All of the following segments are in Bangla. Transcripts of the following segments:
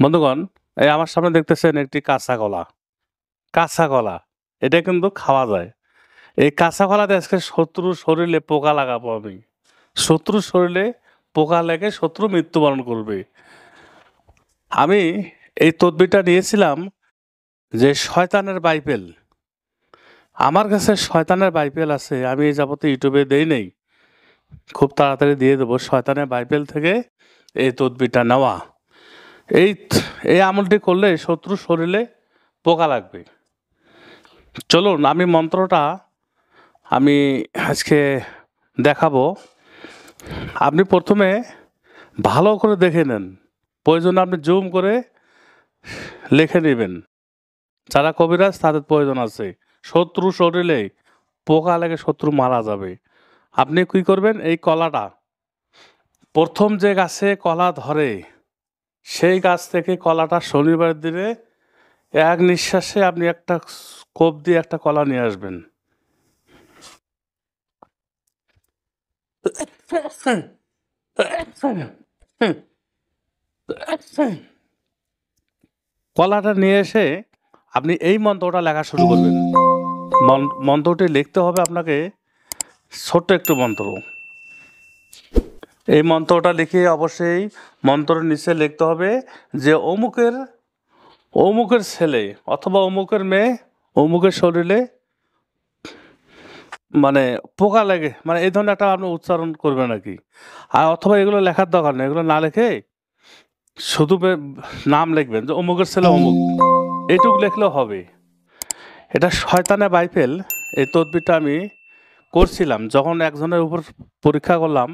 বন্ধুগণ, এই আমার সামনে দেখতেছেন একটি কাঁচা কলা। কাঁচা কলা, এটা কিন্তু খাওয়া যায়। এই কাঁচা কলাতে আজকে শত্রুর শরীরে পোকা লাগাবো আমি। শত্রুর শরীরে পোকা লেগে শত্রু মৃত্যুবরণ করবে। আমি এই তদবিরটা নিয়েছিলাম যে শয়তানের বাইবেল। আমার কাছে শয়তানের বাইবেল আছে, আমি এই যাবতে ইউটিউবে দেই নেই, খুব তাড়াতাড়ি দিয়ে দেবো। শয়তানের বাইবেল থেকে এই তদবিরটা নেওয়া। এই এই আমলটি করলে শত্রুর শরীরে পোকা লাগবে। চলুন আমি মন্ত্রটা আমি আজকে দেখাবো। আপনি প্রথমে ভালো করে দেখে নেন, প্রয়োজনে আপনি জুম করে লিখে নেবেন। যারা কবিরাজ তাদের প্রয়োজন আছে। শত্রু শরীরে পোকা লেগে শত্রু মারা যাবে। আপনি কি করবেন, এই কলাটা প্রথম যে গাছে কলা ধরে সেই গাছ থেকে কলাটা শনিবার দিনে এক নিঃশ্বাসে আপনি একটা কোপ দিয়ে একটা কলা নিয়ে আসবেন। কলাটা নিয়ে এসে আপনি এই মন্ত্রটা লেখা শুরু করবেন। মন্ত্রটি লিখতে হবে আপনাকে, ছোট্ট একটু মন্ত্র। এই মন্ত্রটা লিখে অবশ্যই মন্ত্রের নিচে লিখতে হবে যে অমুকের ছেলে অথবা অমুকের মেয়ে অমুকের শরীরে মানে পোকা লাগে, মানে এই ধরনের একটা আপনি উচ্চারণ করবেন আর কি। আর অথবা এগুলো লেখার দরকার নেই, এগুলো না লিখে শুধু নাম লিখবেন যে অমুকের ছেলে অমুক, এইটুকু লিখলেও হবে। এটা শয়তানের বাইবেল। এই তদবিরটা আমি করছিলাম যখন একজনের উপর পরীক্ষা করলাম,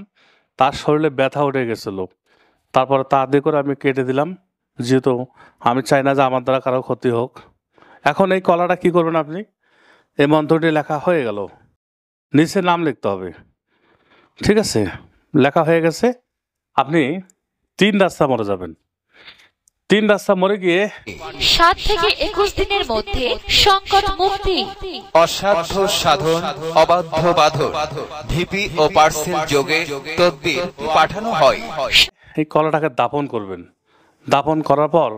তার শরীরে ব্যথা উঠে গেছিলো। তারপরে তা দিয়ে করে আমি কেটে দিলাম, যেহেতু আমি চাই না যে আমার দ্বারা কারো ক্ষতি হোক। এখন এই কলাটা কি করবেন আপনি, এই মন্ত্রটি লেখা হয়ে গেল, নিচে নাম লিখতে হবে। ঠিক আছে, লেখা হয়ে গেছে। আপনি 3 রাস্তা মরে যাবেন। 3 রাস্তা মরে গিয়ে 7 থেকে 21 দিনের মধ্যে সংকট মুক্তি, অসাধ্য সাধন, অবাধ্য বাধন, ভিপি ও পার্সেল যোগে তদবির পাঠানো হয়। এই কলাটাকে দাফন করবেন। দাফন করার পর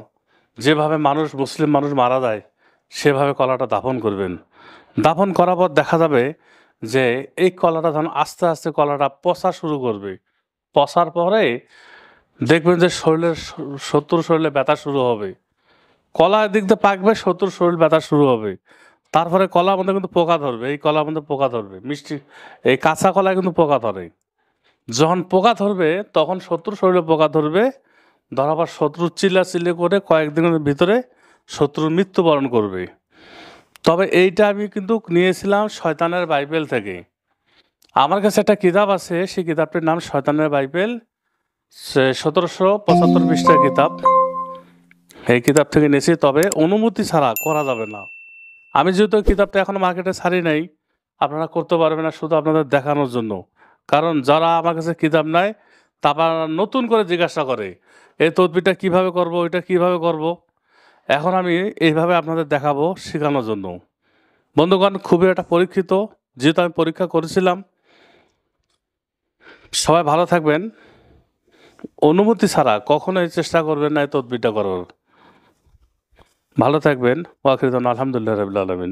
যেভাবে মুসলিম মানুষ মারা যায় সেভাবে কলাটা দাফন করবেন। দাফন করার পর দেখা যাবে যে এই কলাটা যখন আস্তে আস্তে কলাটা পচা শুরু করবে, পচার পরে দেখবেন যে শত্রুর শরীরে ব্যথা শুরু হবে। কলা এদিক দিয়ে পাকবে, শত্রুর শরীর ব্যথা শুরু হবে। তারপরে কলার মধ্যে কিন্তু পোকা ধরবে, এই কলার মধ্যে পোকা ধরবে, মিষ্টি এই কাঁচা কলায় কিন্তু পোকা ধরে। যখন পোকা ধরবে তখন শত্রুর শরীরে পোকা ধরবে, ধরার পর শত্রু চিল্লাচিল্লি করে কয়েকদিনের ভিতরে শত্রুর মৃত্যুবরণ করবে। তবে এইটা আমি কিন্তু নিয়েছিলাম শয়তানের বাইবেল থেকে। আমার কাছে একটা কিতাব আছে, সেই কিতাবটির নাম শয়তানের বাইবেল, 1775 পৃষ্ঠার কিতাব। এই কিতাব থেকে নিয়েছি, তবে অনুমতি ছাড়া করা যাবে না। আমি যেহেতু কিতাবটা এখনো মার্কেটে ছাড়ি নাই, আপনারা করতে পারবেন না, শুধু আপনাদের দেখানোর জন্য। কারণ যারা আমার কাছে কিতাব নেয় তারা নতুন করে জিজ্ঞাসা করে এই তদবিরটা কীভাবে করব, ওইটা কীভাবে করব। এখন আমি এইভাবে আপনাদের দেখাবো শেখানোর জন্য। বন্ধুগণ, খুবই একটা পরীক্ষিত, যেহেতু আমি পরীক্ষা করেছিলাম। সবাই ভালো থাকবেন। অনুমতি ছাড়া কখনোই চেষ্টা করবেন না এই তদবিরটা করার। ভালো থাকবেন। ওয়াখির আলহামদুলিল্লাহ রাব্বিল আলামিন।